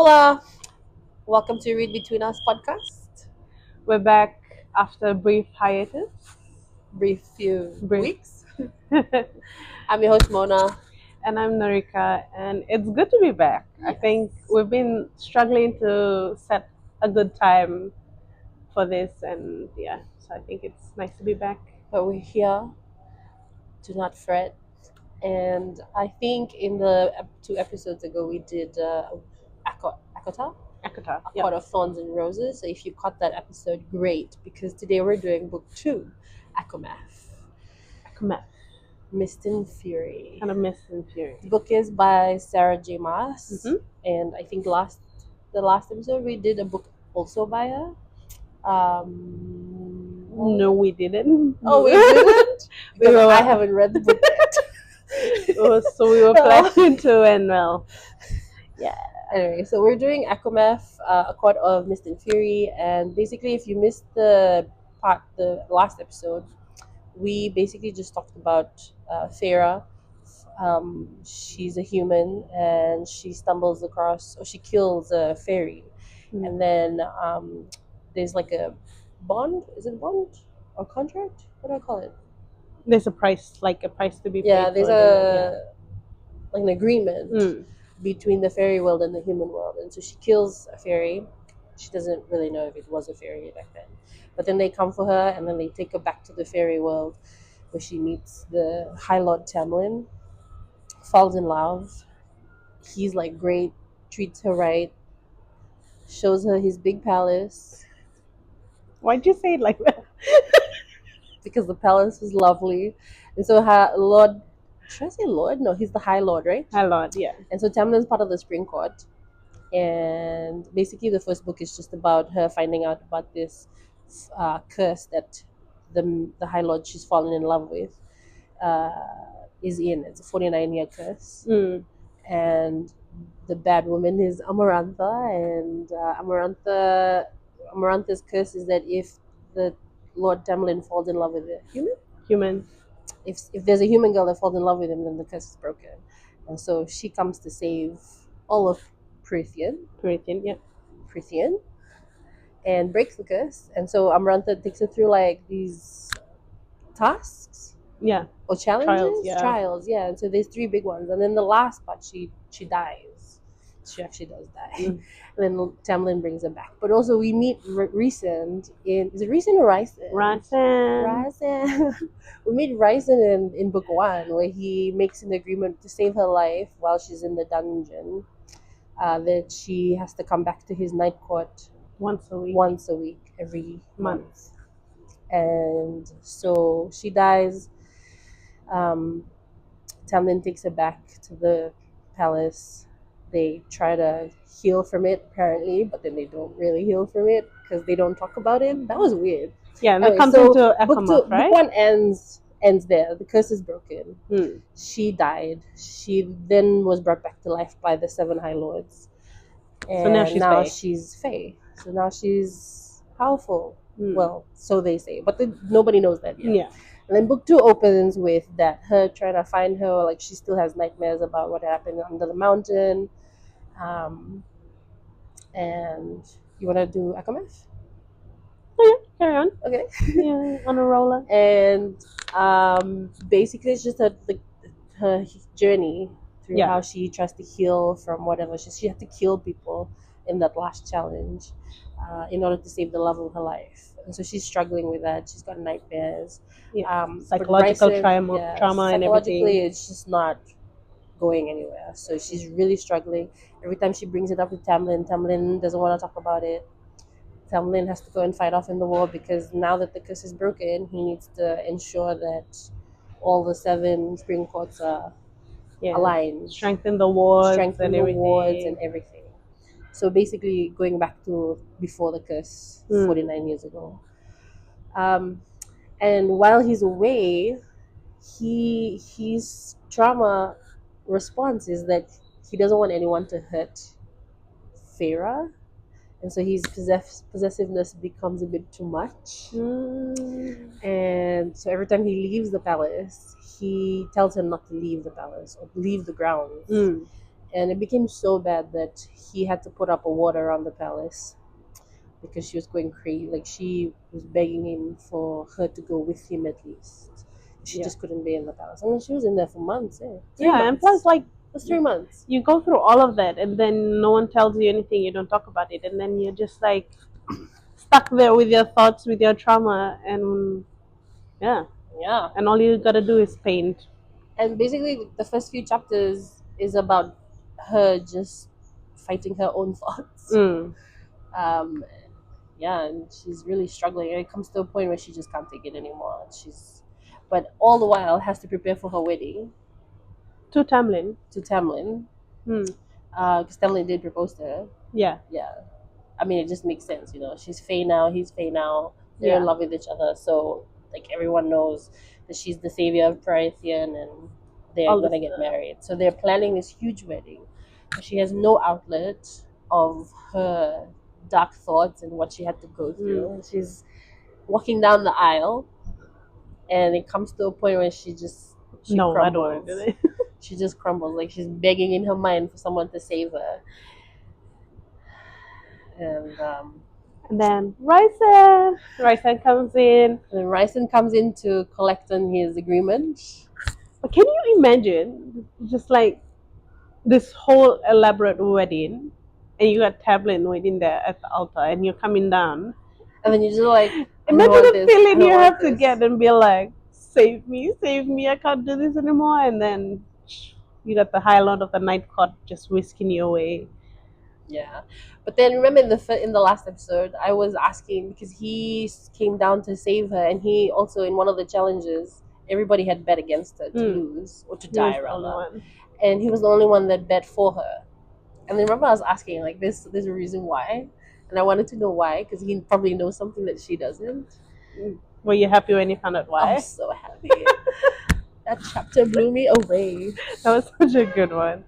Hola, welcome to Read Between Us podcast. We're back after a brief hiatus. Brief few Brief. weeks. I'm your host Mona. And I'm Norika, and it's good to be back. I Yes. think we've been struggling to set a good time for this, and so I think it's nice to be back. But we're here. Do not fret. And I think in the 2 episodes ago we did Akota, Akata. A Court of Thorns and Roses. So if you caught that episode, great, because today we're doing book 2, ACOMAF, ACOMAF. Mist and Fury. Kind of Mist and Fury. The book is by Sarah J. Maas, Mhm. and I think the last episode we did a book also by her. No, we didn't. Oh, we didn't? We Because were- I haven't read the book yet. So we were planning to, and well, Anyway, so we're doing ACOMAF, A Court of Mist and Fury, and basically if you missed the last episode, we basically just talked about Farah. She's a human and she stumbles across, or she kills a fairy. Mm. And then there's like a bond. Is it bond or contract? What do I call it? there's a price to be paid. Yeah, there's for like an agreement Mm. between the fairy world and the human world. And so she kills a fairy. She doesn't really know if it was a fairy back then. But then they come for her and then they take her back to the fairy world where she meets the High Lord Tamlin, falls in love. He's like great, treats her right, shows her his big palace Why'd you say it like that? because the palace is lovely. And so her Lord, should I say Lord? No, he's the High Lord, right? A lot, yeah. And so Tamlin's part of the Spring Court. And basically, the first book is just about her finding out about this curse that the High Lord she's fallen in love with uh, is in. It's a 49-year curse. Mm. And the bad woman is Amarantha. And Amarantha's curse is that if the Lord Tamlin falls in love with a Human. if there's a human girl that falls in love with him, then the curse is broken. And so she comes to save all of Prithian, Yeah. and breaks the curse. And so Amarantha takes her through like these tasks Yeah. or challenges, Trials, yeah. And so there's 3 big ones, and then the last part she dies. She actually does die. Mm. And then Tamlin brings her back. But also we meet Rhysand in, is it Rhysand or Rhysand? Rhysand. We meet Rhysand in book 1 where he makes an agreement to save her life while she's in the dungeon. That she has to come back to his night court Once a week. every month. And so she dies. Tamlin takes her back to the palace. They try to heal from it apparently, but then they don't really heal from it because they don't talk about it. That was weird. Yeah, and Anyway, that comes so into book ACOMAF, right? book 1 ends there. The curse is broken. Mm. She died. She then was brought back to life by the 7 High Lords. And now she's Fae. So now she's powerful. Mm. Well, so they say. But nobody knows that yet. Yeah. And then book 2 opens with that her trying to find her, like she still has nightmares about what happened under the mountain. And you want to do ACOMAF? Carry on. Okay. Yeah, on a roller. And basically it's just her journey through Yeah. how she tries to heal from whatever. She had to kill people in that last challenge in order to save the love of her life. And so she's struggling with that. She's got nightmares. Yeah. But Psychological Rhysand, trauma and psychologically everything. it's just not going anywhere. So she's really struggling. Every time she brings it up with Tamlin doesn't want to talk about it. Tamlin has to go and fight off in the war because now that the curse is broken, he needs to ensure that all the 7 spring courts are aligned. Strengthen the wards Strengthen and the everything. wards and everything. So basically going back to before the curse, 49 years ago. And while he's away, his trauma response is that he doesn't want anyone to hurt Farah. And so his possessiveness becomes a bit too much. And so every time he leaves the palace, he tells her not to leave the palace or leave the grounds. And it became so bad that he had to put up a ward around the palace because she was going crazy. Like, she was begging him for her to go with him at least. She Yeah. just couldn't be in the palace. I mean, she was in there for months. Eh? Yeah, and plus, like, It was 3 months. you go through all of that, and then no one tells you anything. You don't talk about it, and then you're just like stuck there with your thoughts, with your trauma, and yeah, Yeah. and all you gotta do is paint. And basically, the first few chapters is about her just fighting her own thoughts. Mm. Um, yeah, and she's really struggling. And it comes to a point where she just can't take it anymore. But all the while has to prepare for her wedding To Tamlin. to Tamlin, Mm. because Tamlin did propose to her. Yeah. Yeah, I mean, it just makes sense, She's Fae now, he's Fae now. They're in Yeah. love with each other, so like everyone knows that she's the savior of Prythian, and they're All gonna this get stuff. married. So they're planning this huge wedding. But she has no outlet of her dark thoughts and what she had to go through. And she's walking down the aisle, and it comes to a point where she No, I don't want crumbles. to do that. She just crumbles, like she's begging in her mind for someone to save her. And And then Ryzen comes in. then Ryson comes in to collect on his agreement. But can you imagine just like this whole elaborate wedding, and you got Tamlin waiting there at the altar, and you're coming down, And then you're just like, imagine the feeling you have to this. get and be like, save me, I can't do this anymore. And then you got the High Lord of the Night Court just whisking you away. Yeah, but then remember in the last episode, I was asking because he came down to save her, and he also in one of the challenges, everybody had bet against her to lose or to He was die the only rather, one. and he was the only one that bet for her. And then remember, I was asking like, there's a reason why, and I wanted to know why because he probably knows something that she doesn't. Were you happy when you found out I why? was so happy. That chapter blew me away. That was such a good one.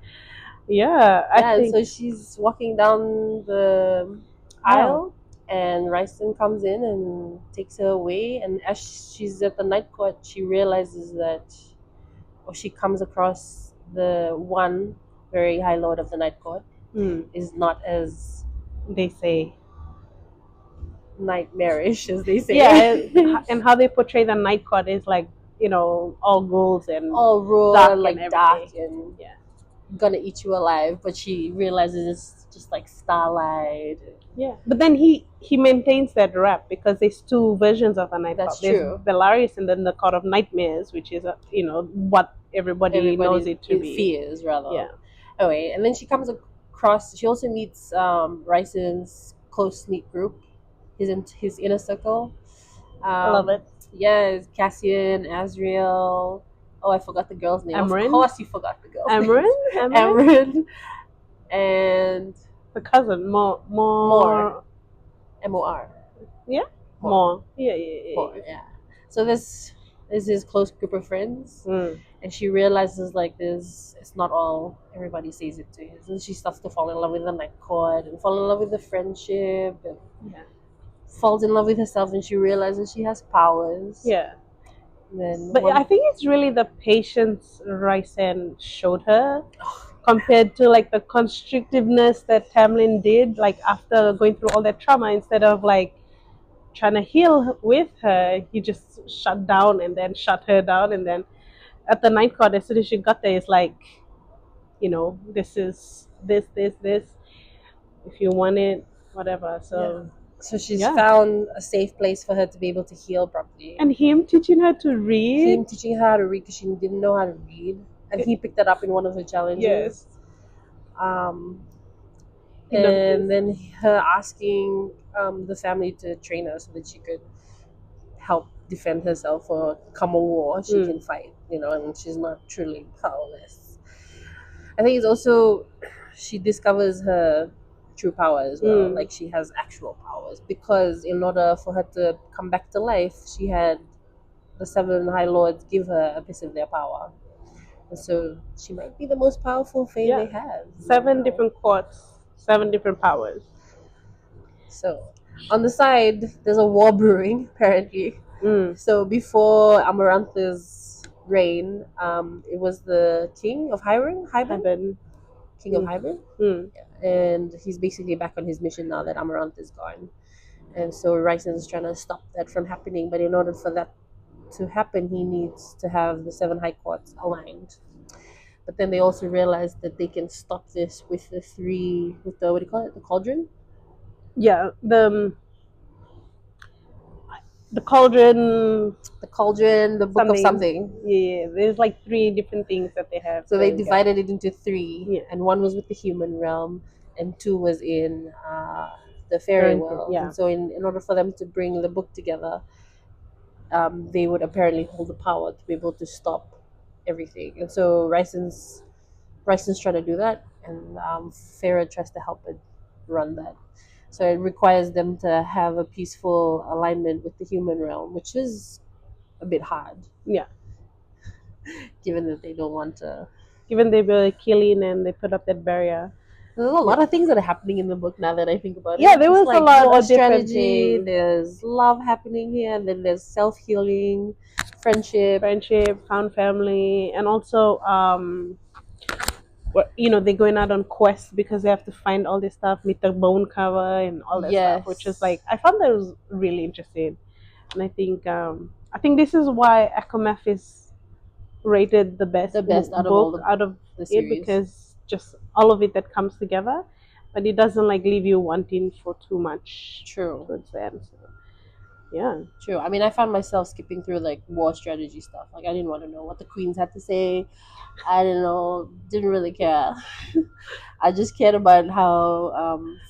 Yeah, I think. So she's walking down the aisle, and Ryson comes in and takes her away. And as she's at the night court, she realizes that, or she comes across the one very high lord of the night court is not as they say nightmarish as they say. Yeah, and how they portray the night court is like, all ghouls and all raw dark and like and dark everything. and Yeah. gonna eat you alive. But she realizes it's just like starlight. Yeah, but then he maintains that rap because there's two versions of a night That's court. There's true. Bellaris and then the court of nightmares, which is what everybody knows it to be. Fears rather. Yeah. Anyway, and then she comes across. She also meets Ryson's close knit group, his inner circle. I love it. Yes, Cassian, Azriel. Oh, I forgot the girl's name. Amryn? Of course, you forgot the girl's Amryn? name. Amryn. And the cousin, more. MOR. Yeah? More. Yeah. More, yeah. So this is his close group of friends. And she realizes like this, it's not all everybody says it to. So she starts to fall in love with the night court and fall in love with the friendship and falls in love with herself, and she realizes she has powers. Yeah. Then but I think it's really the patience Ryzen showed her compared to like the constrictiveness that Tamlin did, like after going through all that trauma. Instead of like trying to heal with her, he just shut down and then shut her down. And then at the night court, as soon as she got there, it's like, this is this. If you want it, whatever. So she's found a safe place for her to be able to heal properly. And him teaching her to read. Him teaching her how to read because she didn't know how to read. And he picked that up in one of the challenges. Yes. And then her asking the family to train her so that she could help defend herself or come a war. She can fight, and she's not truly powerless. I think it's also, she discovers her true power as well. Like she has actual powers because in order for her to come back to life, she had the 7 High Lords give her a piece of their power. And so she might be the most powerful Fae they have. 7 different courts, 7 different powers. So on the side, there's a war brewing apparently. So before Amarantha's reign, it was the king of Hyben king of Hybrid. Mm. And he's basically back on his mission now that Amaranth is gone. And so Ryson's trying to stop that from happening. But in order for that to happen, he needs to have the seven high courts aligned. But then they also realized that they can stop this with what do you call it? The cauldron? Yeah, the cauldron The cauldron, the book of something. something. Yeah, there's like three different things that they have. So they going together. divided it into three, Yeah. and one was with the human realm, and two was in the fairy world. Yeah. And so, in order for them to bring the book together, they would apparently hold the power to be able to stop everything. And so, Ryson's trying to do that, and Farah tries to help it run that. So it requires them to have a peaceful alignment with the human realm, which is a bit hard. Yeah. Given that they don't want to. Given they were killing and they put up that barrier. There's a lot of things that are happening in the book now that I think about it. Yeah, there was like a lot war of different strategy. things. There's love happening here, and then there's self healing, friendship, found family, and also they're going out on quests because they have to find all this stuff, meet the bone cover and all that stuff, which is like I found that was really interesting. And I think this is why ACOMAF is rated the best out of the it, series. because just all of it that comes together, but it doesn't like leave you wanting for too much. True. Towards the end. So, yeah. True. I mean, I found myself skipping through like war strategy stuff. Like I didn't want to know what the queens had to say. I didn't know. Didn't really care. I just cared about how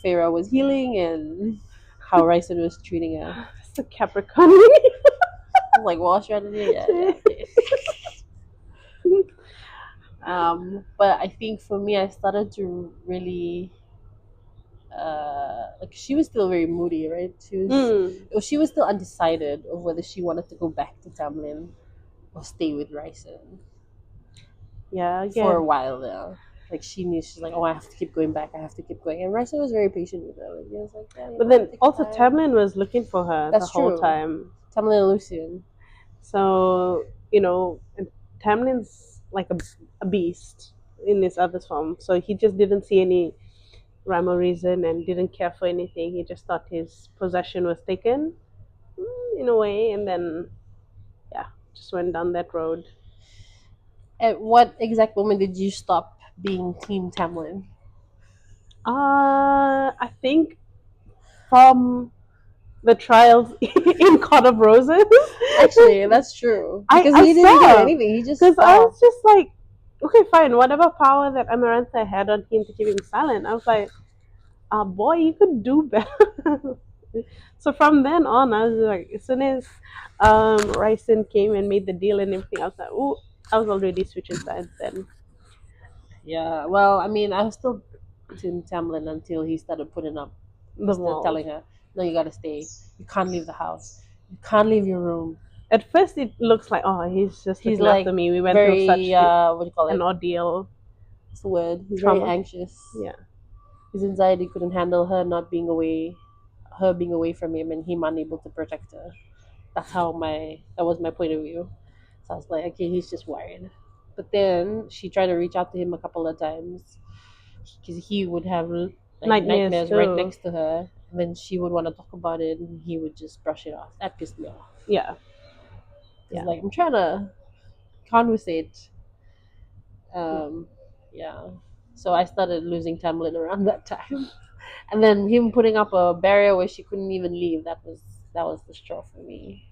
Farah was healing and how Ryson was treating her. It's a Capricorn. Like war strategy. Yeah. Okay. But I think for me, I started to really like she was still very moody, right? She was still undecided of whether she wanted to go back to Tamlin or stay with Ryson. Yeah, for a while there. Like she knew, she's like, oh, I have to keep going back. I have to keep going. And Ryson was very patient with her. Like he was like, yeah, but then also Tamlin was looking for her the whole time. Tamlin and Lucian. So and Tamlin's like a beast in his other form. So he just didn't see any rhyme or reason and didn't care for anything. He just thought his possession was taken in a way, and then just went down that road. At what exact moment did you stop being Team Tamlin? I think from the trials in Court of Roses. Actually, that's true. Because he didn't do anything. He just because I was just like, okay, fine. Whatever power that Amarantha had on him to keep him silent, I was like, boy, you could do better. So from then on, I was like, as soon as Ryson came and made the deal and everything, I was like, ooh, I was already switching sides then. Yeah, well, I mean, I was still Team Tamlin until he started putting up, telling her, no, you gotta stay. You can't leave the house. You can't leave your room. At first, it looks like, oh, he's just looking like after me. We went through such what do you call it? an ordeal. What's the word? He's Trauma. very anxious. Yeah. His anxiety couldn't handle her not being away, her being away from him, and him unable to protect her. That was my point of view. So I was like, okay, he's just worried. But then she tried to reach out to him a couple of times because he would have like, nightmares right next to her, and then she would want to talk about it, and he would just brush it off. That pissed me off. Yeah. Because like I'm trying to conversate. Yeah. So I started losing Tamlin around that time. And then him putting up a barrier where she couldn't even leave, that was the straw for me.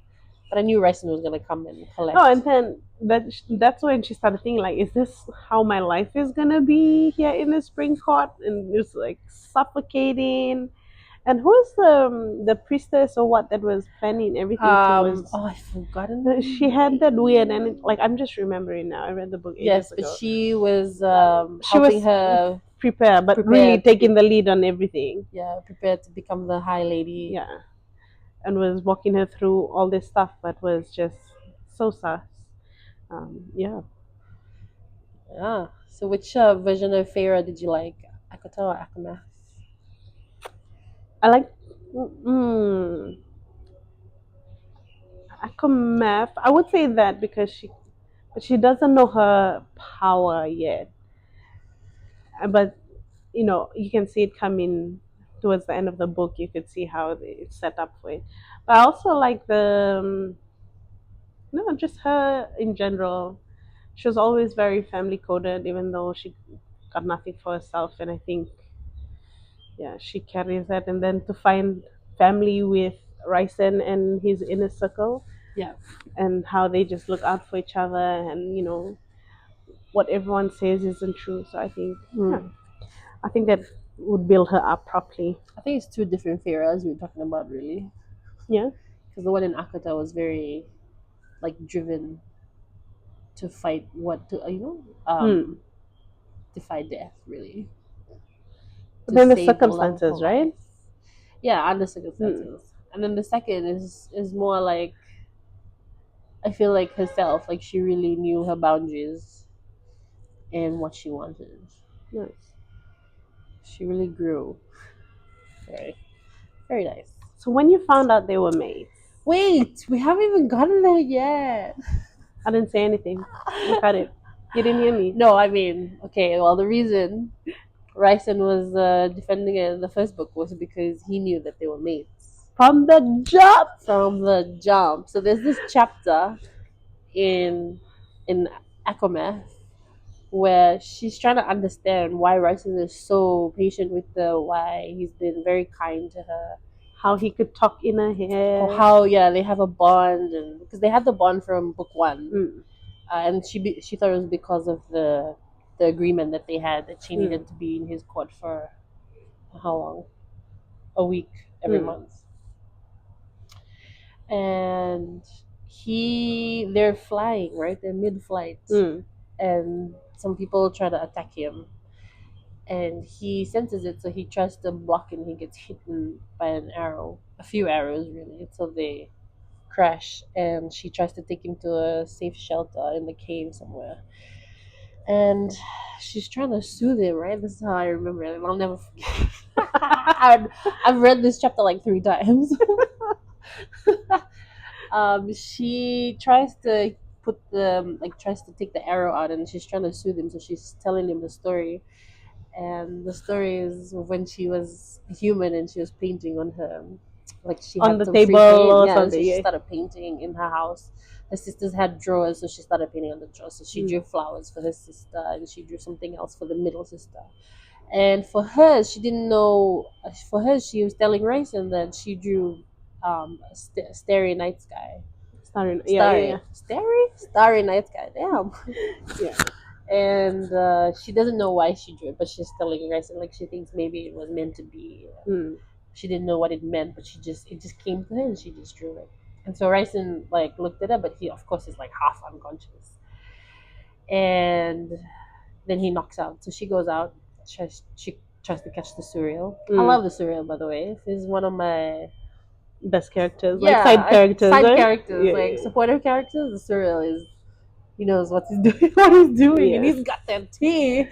But I knew Ryson was gonna come and collect. Oh, and then that's when she started thinking like, is this how my life is gonna be here in the spring court? And it's like suffocating. And who is the priestess or what that was planning everything? I've forgotten. She had that weird, and I'm just remembering now. I read the book. Yes, but she was helping her prepare, but really taking the lead on everything. Yeah, prepared to become the High Lady. Yeah, and was walking her through all this stuff, but was just so sus. Yeah. Yeah. So which version of Farah did you like? Akoto or ACOMAF? I like ACOMAF. I would say that because she doesn't know her power yet. but you can see it coming towards the end of the book. You could see how it's set up for it. But I also like no, just her in general. She was always very family coded, even though she got nothing for herself. And I think, yeah, she carries that. And then to find family with Ryson and his inner circle, Yeah. and how they just look out for each other, and what everyone says isn't true. So I think, yeah, Mm. I think that would build her up properly. I think it's two different Feyres we were talking about, really. Yeah. Because the one in Akata was very, like, driven to fight what to, Hmm. defy death, really. But To then the save the love of her circumstances, life. right? Yeah, under Hmm. circumstances. And then the second is more like, I feel like herself, like she really knew her boundaries and what she wanted. Nice. She really grew. Right. Very nice. So when you found out they were mates, Wait, we haven't even gotten there yet. I didn't say anything. Look at it. You didn't hear me. No, I mean, okay, well, the reason Ryson was defending it in the first book was because he knew that they were mates From the jump. from the jump. So there's this chapter in in ACOMAF where she's trying to understand why Ryson is so patient with her, why he's been very kind to her, How he could talk in her or head. how they have a bond, and because they had the bond from book one, Mm. and she thought it was because of the agreement that they had that she Mm. needed to be in his court for how long? A week every Mm. month. And they're flying, right? They're mid-flight, Mm. and some people try to attack him, and he senses it, so he tries to block, and he gets hit by an arrow, a few arrows really, so they crash, and she tries to take him to a safe shelter in the cave somewhere, and she's trying to soothe him, right? This is how I remember it, and I'll never forget. I've read this chapter like 3 times. She tries to tries to take the arrow out, and she's trying to soothe him, so she's telling him the story. And the story is when she was human and she was painting on her, like she On had the some free table paint, or yeah, and so something. she Yeah. started painting in her house. Her sisters had drawers, so she started painting on the drawers. So she Mm. drew flowers for her sister, and she drew something else for the middle sister. And for her, she didn't know. For her, she was telling Raisin that she drew a starry night sky. Starring. Yeah. Yeah. Starry night sky. Damn. Yeah. And she doesn't know why she drew it, but she's telling Raisin like she thinks maybe it was meant to be. Yeah. Mm. She didn't know what it meant, but it just came to her and she just drew it. And so Raisin like looked it up, but he of course is like half unconscious. And then he knocks out. So she goes out. She tries to catch the Surreal. I Mm. love the Surreal, by the way. He's one of my Best characters, like side characters, side right? characters, Yeah. like supportive characters. The Surreal is he knows what he's doing, what he's doing, and Yeah. he's got that tea.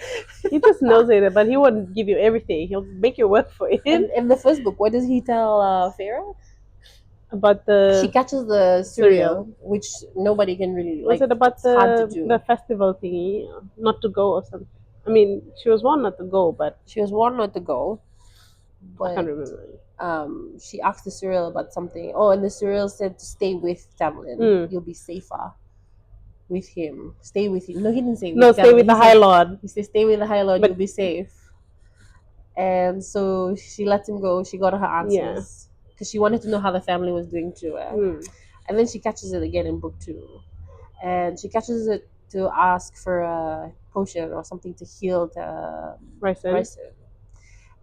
He just knows it, but he won't give you everything. He'll make you work for it. And in the first book, what does he tell Farah? About She the catches the Surreal. Surreal, which nobody can really Was like. it about It's hard to do. the festival thingy, not to go or something? I mean, she was warned not to go, but She was warned not to go, I can't but remember. she asked the Surreal about something. Oh, and the Surreal said to stay with Tamlin. Mm. You'll be safer with him. Stay with him. No, he didn't say with No, stay Tamlin. with the He High said, Lord. stay with the High Lord. But You'll be safe. And so she lets him go. She got her answers because she wanted to know how the family was doing too. Mm. And then she catches it again in book 2, and she catches it to ask for a potion or something to heal the Ryson. Ryson.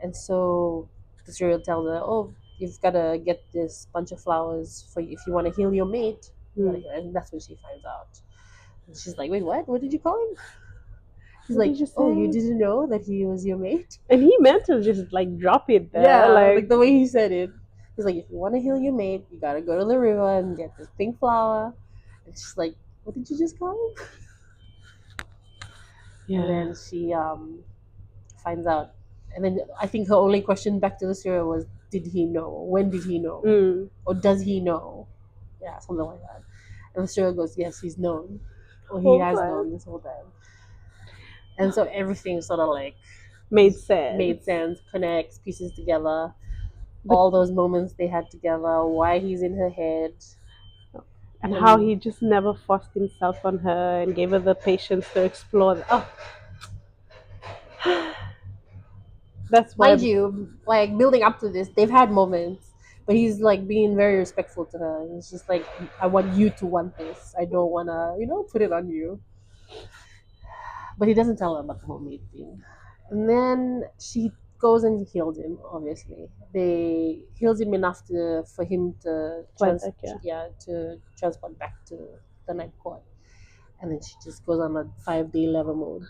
And so the Serial tells her, "Oh, you've got to get this bunch of flowers for you if you want to heal your mate." Mm. And that's when she finds out. And she's like, "Wait, what? What did you call him?" He's What like, did you "Oh, you say? didn't know that he was your mate?" And he meant to just like drop it there, Yeah, like the way he said it. He's like, "If you want to heal your mate, you gotta go to the river and get this pink flower." And she's like, "What did you just call him?" yeah. And then she finds out. And then I think her only question back to the Syria was, did he know? When did he know? Mm. Or does he know? Yeah, something like that. And the Syria goes, yes, he's known. Or he Oh, has God. known this whole time. And so everything sort of like Made made sense. sense, connects pieces together. But All those moments they had together, why he's in her head, and how and he just never forced himself on her and gave her the patience to explore. Oh, that's why. mind you, like building up to this, they've had moments, but he's like being very respectful to her. He's just like, I want you to want this. I don't wanna, put it on you. But he doesn't tell her about the whole maid thing. And then she goes and heals him. Obviously, they heals him enough for him to Like that, yeah. to transport back to the night court. And then she just goes on a 5-day level mode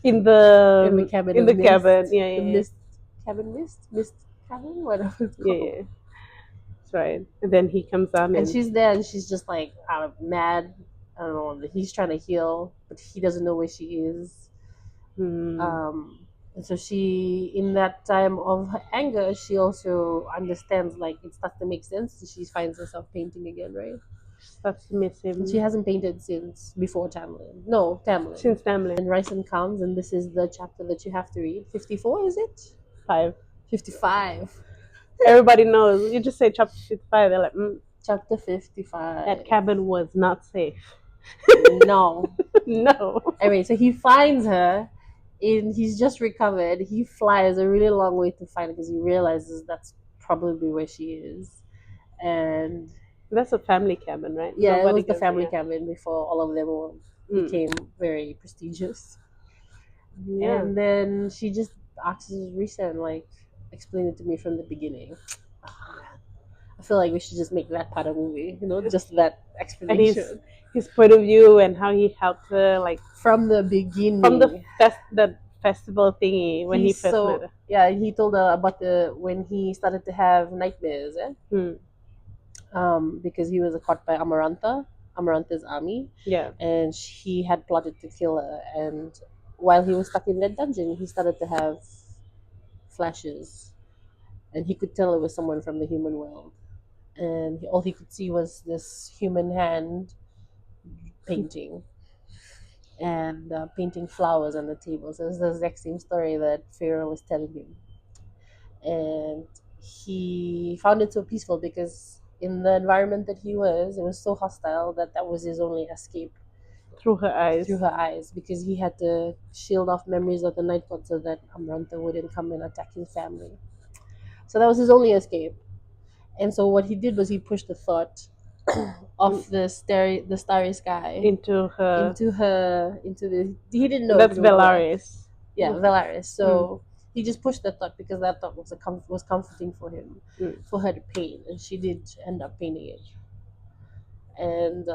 in the cabin In of the cabin, mist, yeah, the yeah, mist cabin mist cabin, whatever it's yeah, called. yeah. That's right. And then he comes on And and she's there, and she's just like out of mad. I don't know. He's trying to heal, but he doesn't know where she is. hmm, And so she, in that time of her anger, she also understands, like, it starts to make sense. So she finds herself painting again, right? starts to miss And she him hasn't painted since before Tamlin. No, Tamlin. since Tamlin. And Ryson comes, and this is the chapter that you have to read. 54, is it? 5. 55. Everybody knows. You just say chapter 55, they're like, Chapter that 55. cabin was not safe. No. No. Anyway, so he finds her, and he's just recovered. He flies a really long way to find her because he realizes that's probably where she is. And That's a family cabin, right? yeah, it Nobody was the goes, family yeah. cabin before all of them Mm. became very prestigious. Yeah. And then she just asks Risa and like, explain it to me from the beginning. Oh man, I feel like we should just make that part of the movie. Just that And explanation his point of view and how he helped her, like from the from beginning. the festival thingy when he He's first met so her. yeah. He told her about the when he started to have nightmares. Hmm. Because he was caught by Amaranta's army, Yeah. and he had plotted to kill her. And while he was stuck in that dungeon, he started to have flashes, and he could tell it was someone from the human world. And all he could see was this human hand painting and painting flowers on the table. So it was the exact same story that Pharaoh was telling him. And he found it so peaceful because in the environment that he was, it was so hostile that was his only escape Through her eyes. through her eyes, because he had to shield off memories of the night court so that Amranta wouldn't come and attack his family. So that was his only escape. And so what he did was he pushed the thought of the starry sky Into her. into the he didn't know if That's it would work. Velaris. Yeah, Mm. Velaris. So he just pushed that thought because that thought was comforting for him, Mm. for her to paint, and she did end up painting it. And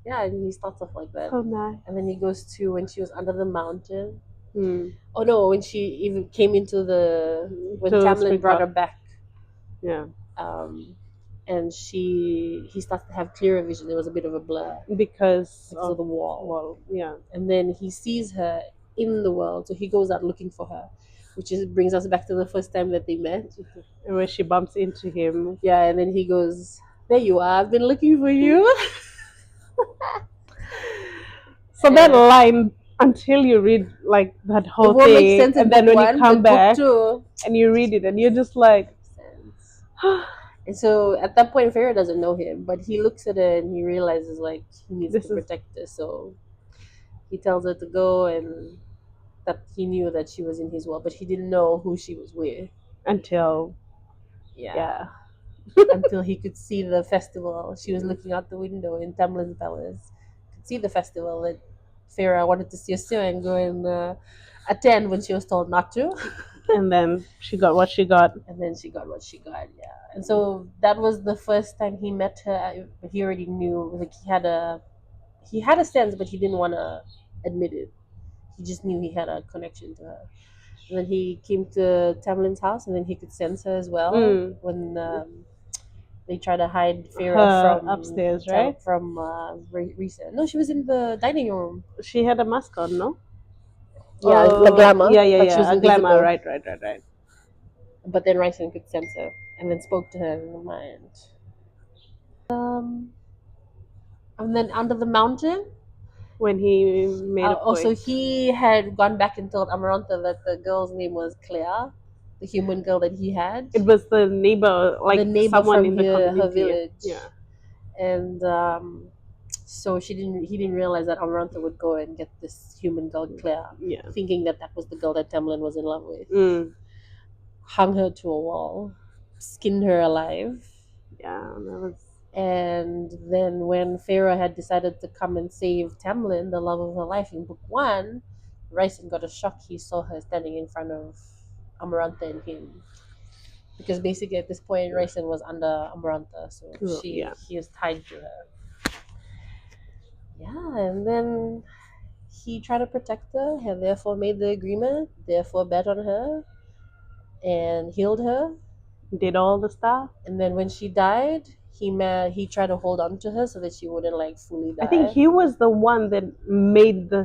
yeah, and he starts off like that, So nice. and then he goes to when she was under the mountain. Mm. Oh no, when she even came into when To Tamlin speak brought up. her back, Yeah. um, and he started to have clearer vision. There was a bit of a blur Because because of the wall. well, yeah. And then he sees her in the world, so he goes out looking for her, which brings us back to the first time that they met. And when she bumps into him. Yeah, and then he goes, "There you are. I've been looking for you." So that line, until you read like that It whole won't make thing, sense in and then book when you one, come but book back two and you read it, and you're just like, makes sense. And so at that point, Farah doesn't know him, but he looks at her and he realizes like he needs this to is protect her. So he tells her to go, and that he knew that she was in his world, but he didn't know who she was with. until Yeah. yeah. Until he could see the festival. She was looking out the window in Tamlin's palace. Could see the festival that Farah wanted to see her still and go and attend when she was told not to. And then she got what she got. And then she got what she got, yeah. And so that was the first time he met her. But he already knew, like he had a sense, but he didn't want to admit it. He just knew he had a connection to her. And then he came to Tamlin's house, and then he could sense her as well when they try to hide Farah Her upstairs, right? Risa. No, she was in the dining room. She had a mask on, no? Yeah, La Glamour. Yeah, yeah, Like she was yeah. A glamour, invisible. right. But then Ryson could sense her and then spoke to her in the mind. And then under the mountain, when he made a Also, point. he had gone back and told Amaranta that the girl's name was Claire, the human girl that he had, It was the neighbor, the like neighbor someone from in the her community. village, Yeah, and so he didn't realize that Amaranta would go and get this human girl Claire, yeah. thinking that that was the girl that Tamlin was in love with. Mm, Hung her to a wall, skinned her alive. yeah, that was. And then when Pharaoh had decided to come and save Tamlin, the love of her life, in book one, Ryson got a shock. He saw her standing in front of Amaranta and him. Because basically at this point Ryson was under Amaranta, so Yeah, he was tied to her. Yeah, and then he tried to protect her, and therefore made the agreement, therefore bet on her and healed her. did all the stuff. And then when she died, he tried to hold on to her so that she wouldn't like fully I think die. he was the one that made the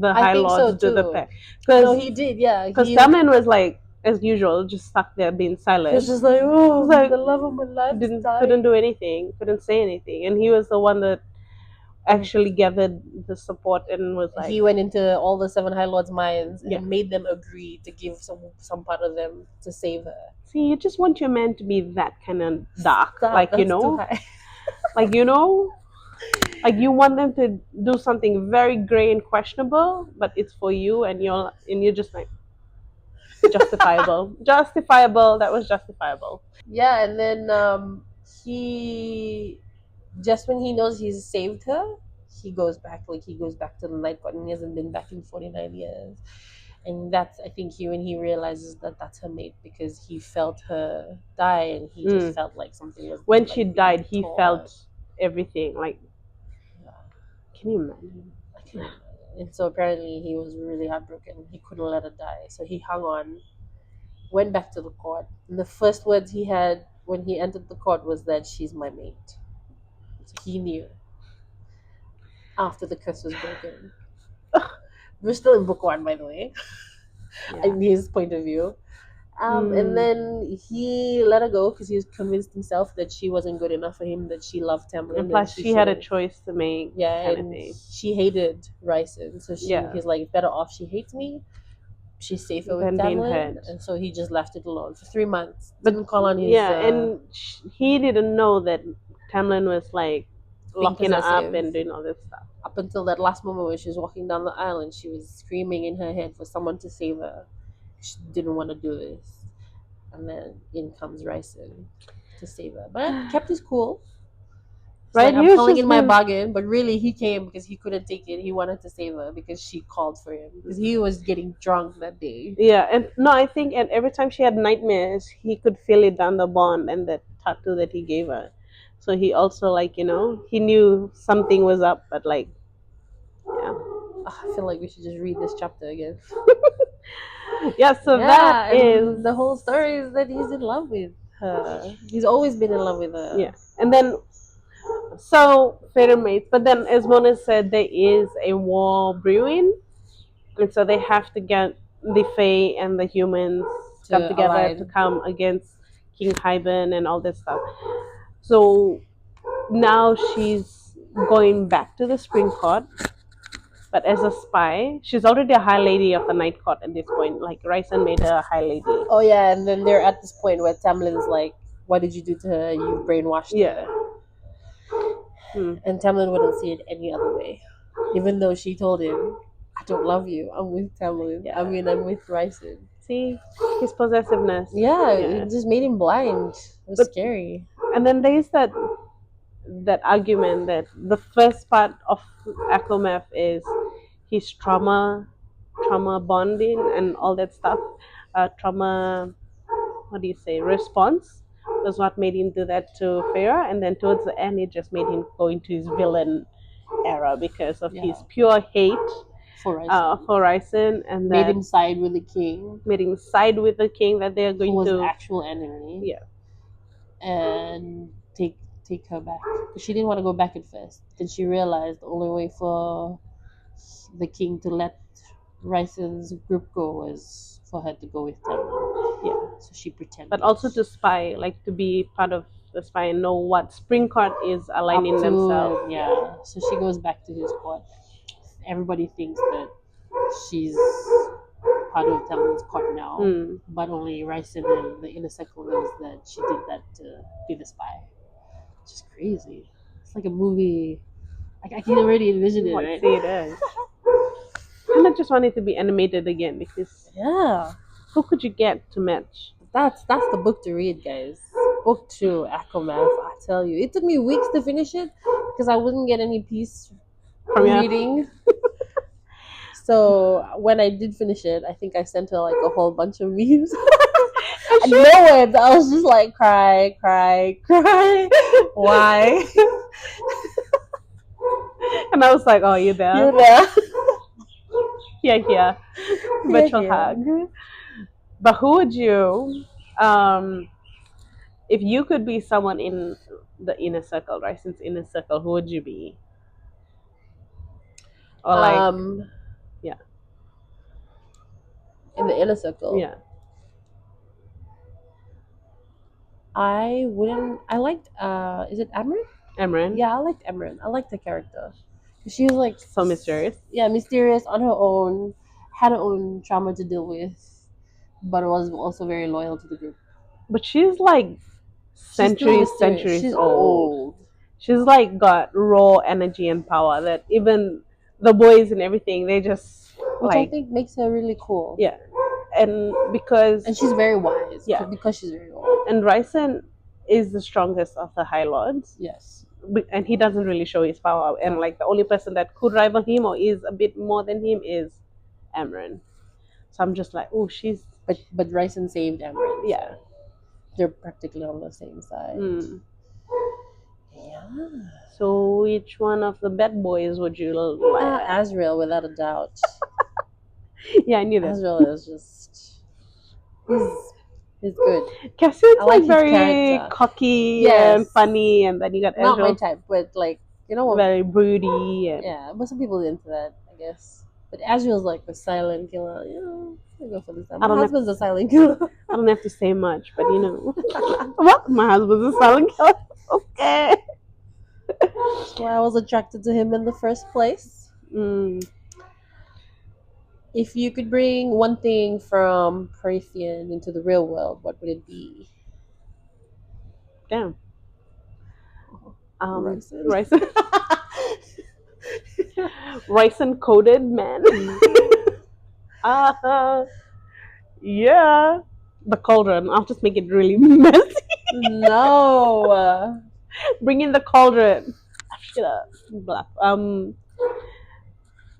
I High think so Lords do the too. pact, No, because he did. Yeah, Tamlin was like as usual, just stuck there being he was silent. just like, oh, He's like the love of my life is couldn't dying. do anything, couldn't say anything, and he was the one that And actually gathered the support and was like, he went into all the seven High Lords' minds yeah. and made them agree to give some part of them to save her. See, you just want your man to be that kind of dark, Stop, like you that's too know, high. like like you want them to do something very gray and questionable, but it's for you, and you're just like justifiable, justifiable. That was justifiable. Yeah, and then he just when he knows he's saved her, he goes back to the night court, and he hasn't been back in 49 years. And that's, I think, when he realizes that that's her mate, because he felt her die, and he just felt like something was When like she being died, he torn. felt everything. Like, Yeah, can you imagine? I can imagine. And so apparently he was really heartbroken. He couldn't let her die, so he hung on, went back to the court, and the first words he had when he entered the court was that she's my mate. So he knew after the curse was broken. We're still in book one, by the way, Yeah. in his point of view. And then he let her go because he was convinced himself that she wasn't good enough for him, that she loved Tamlin. And plus, she had a choice to make. Yeah, kind of and thing. she hated Ryson. So he's like, better off she hates me. She's safer with Than being Tamlin. hurt. And so he just left it alone for 3 months. Didn't call on his. Yeah, and he didn't know that Tamlin was like locking her up possessive. and doing all this stuff. Up until that last moment when she was walking down the aisle and she was screaming in her head for someone to save her. She didn't want to do this. And then in comes Ryson to save her. But kept his cool. Right, like, I'm calling in my bargain, but really he came because he couldn't take it. He wanted to save her because she called for him, because he was getting drunk that day. Yeah, and no, I think, and every time she had nightmares, he could feel it down the bond and that tattoo that he gave her. So he also, like, he knew something was up, but like, yeah. I feel like we should just read this chapter again. Yeah, so that is the whole story is that he's in love with her. He's always been in love with her. Yeah, and then so fair mates, but then as Mona said, there is a war brewing, and so they have to get the Fae and the humans come together to come against King Hyben and all this stuff. So now she's going back to the Spring Court, but as a spy. She's already a high lady of the Night Court at this point. Like, Ryson made her a high lady. Oh yeah, and then they're at this point where Tamlin's like, "What did you do to her? You brainwashed her." And Tamlin wouldn't see it any other way, even though she told him, "I don't love you. I'm with Tamlin. Yeah. I'm with Ryson." See, his possessiveness. Yeah, it just made him blind. It was scary. And then there's that argument that the first part of ACOMAF is his trauma bonding and all that stuff. Trauma, what do you say, response was what made him do that to Farah, and then towards the end it just made him go into his villain era because of his pure hate for Ryson, and made him side with the king. That they're going was to actual enemy. Yeah. And take her back. She didn't want to go back at first. Then she realized the only way for the king to let Ryson's group go was for her to go with Tamlin. Yeah. So she pretended. But also to spy, like to be part of the spy and know what Spring Court is aligning themselves. Yeah. So she goes back to his court. everybody thinks that she's part of Talon's court now, but only Ryzen and the inner circle knows that she did that to be the spy. It's just crazy. It's like a movie. I can already envision it, right? See, it is. And I just want it to be animated again because Yeah. who could you get to match? That's the book to read, guys. Book 2, ACOMAF. I tell you, it took me weeks to finish it because I wouldn't get any peace from reading. So when I did finish it, I think I sent her like a whole bunch of memes. And no words. I was just like cry. Why? And I was like, "Oh, you there? You're there. Yeah. Virtual hug." But who would you, if you could be someone in the inner circle, right? Since inner circle, who would you be? Or like, yeah, in the inner circle. Yeah. I wouldn't. I liked. Is it Amran? Emran. Yeah, I liked Emran. I liked the character. She was like So mysterious. Yeah, mysterious on her own, had her own trauma to deal with, but was also very loyal to the group. But she's like centuries She's old. She's like got raw energy and power that even the boys and everything, they just which I think makes her really cool. Yeah. And she's very wise. Yeah. Because she's very wise. And Ryzen is the strongest of the High Lords. Yes. And he doesn't really show his power. And like the only person that could rival him or is a bit more than him is Amran. So I'm just like, oh, she's. But Ryzen saved Amran. Yeah. So they're practically on the same side. Yeah. So which one of the bad boys would you like? Azrael, without a doubt. Yeah, I knew that. Azrael is just. He's good. Cassian's like very cocky and funny, and then you got Azrael. Not my type, but like very broody. And yeah, but some people are into that, I guess. But Azrael's like the silent killer. I go for this. My husband's a silent killer. I don't have to say much, but what? My husband's a silent killer. Okay. That's why I was attracted to him in the first place. If you could bring one thing from Prothean into the real world, what would it be? Damn. Ryzen. Ryzen coded man. Yeah. The cauldron. I'll just make it really messy. No. Bring in the cauldron. Black.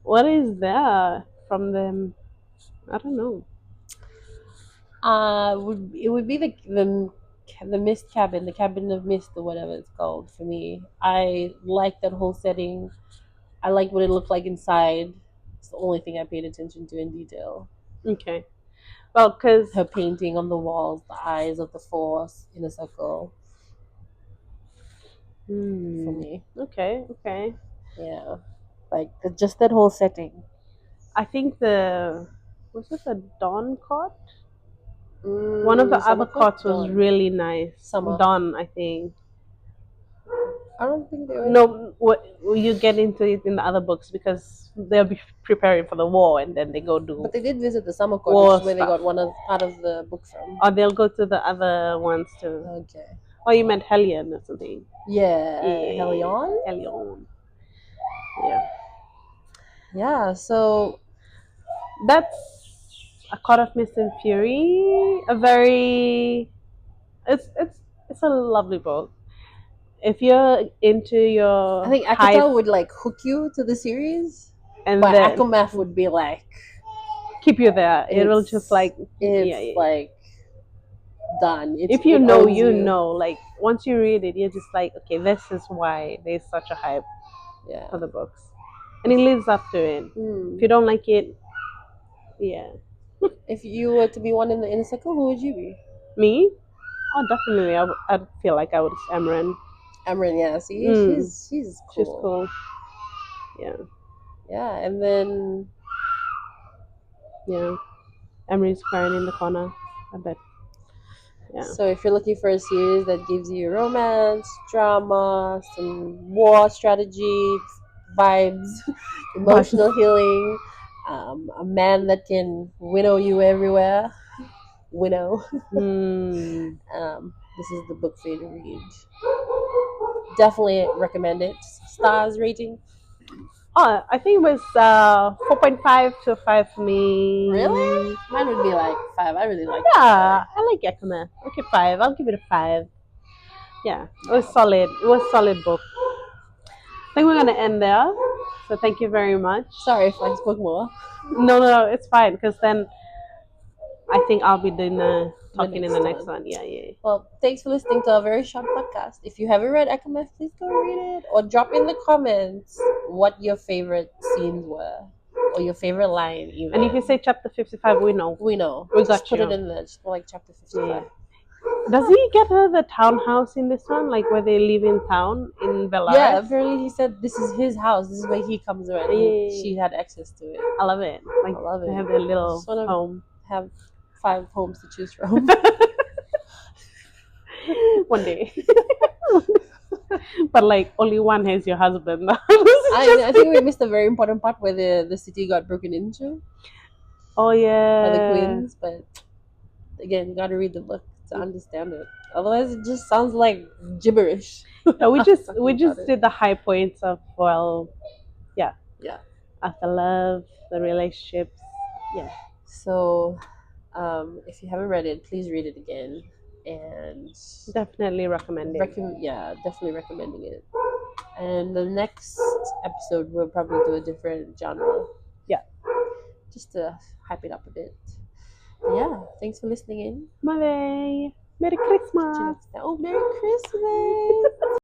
What is there from them? I don't know. It would be the mist cabin, the cabin of mist or whatever it's called for me. I like that whole setting. I like what it looked like inside. It's the only thing I paid attention to in detail. Okay. Well, because her painting on the walls, the eyes of the Force in a circle. For me. Okay. Yeah. Like just that whole setting. I think was it the Dawn cot? One of the other cots was really nice. Dawn, I think. I don't think they were. No, you get into it in the other books because they'll be preparing for the war and then they go do. But they did visit the summer court, where they got part of the book from. Or they'll go to the other ones too. Okay. Or you meant Hellion or something. Yeah. Hellion. Yeah. Yeah. So that's A Court of Mist and Fury. It's a lovely book. If you're into I think Akita would like hook you to the series, and but ACOMAF would be like keep you there. It'll just like like done. If you know, you know. Like once you read it, you're just like, okay, this is why there's such a hype for the books, and it lives up to it. If you don't like it, If you were to be one in the inner circle, who would you be? Me? Oh, definitely. I'd feel like I would Amran. Amran, yeah. See, she's cool. She's cool. Yeah. Yeah, and then Emery's crying in the corner. I bet. Yeah. So if you're looking for a series that gives you romance, drama, some war strategy, vibes, emotional healing, a man that can winnow you everywhere. Winnow. Hmm. This is the book for you to read. Definitely recommend it. Stars rating. Oh, I think it was 4.5 to 5 for Really? me. Mine would be like 5. I really like Yeah, that. I like ACOMAF. Okay, 5. I'll give it a 5. Yeah, it was Yeah. solid. It was solid book. I think we're gonna end there. So thank you very much. Sorry if I spoke more. No, it's fine because then I think I'll be doing The talking in next the next one. one. Yeah. Well, thanks for listening to a very short podcast. If you haven't read ACOMAF, please go read it or drop in the comments what your favorite scenes were or your favorite line. Even And if you say chapter 55, we know. we know, We just got put you. it in there. Just put like chapter 55. Yeah. Does he get her the townhouse in this one, like where they live in town in Belarus? Yeah, apparently he said this is his house. This is where he comes around. Yeah. She had access to it. I love it. Like I love they it. have their little Just wanna home. have 5 homes to choose from. One day. But like only one has your husband. I think we missed a very important part where the city got broken into Oh by the yeah. queens, but again, you gotta read the book to understand it. Otherwise, it just sounds like gibberish. Yeah, we just About it. did the high points of yeah, Yeah. of the love, the relationships. Yeah. So, if you haven't read it, please read it again, and Definitely recommend it. definitely recommending it. And the next episode, we'll probably do a different genre. Yeah. Just to hype it up a bit. But yeah, thanks for listening in. Bye. Merry Catch you Christmas. next time. Oh, Merry Christmas!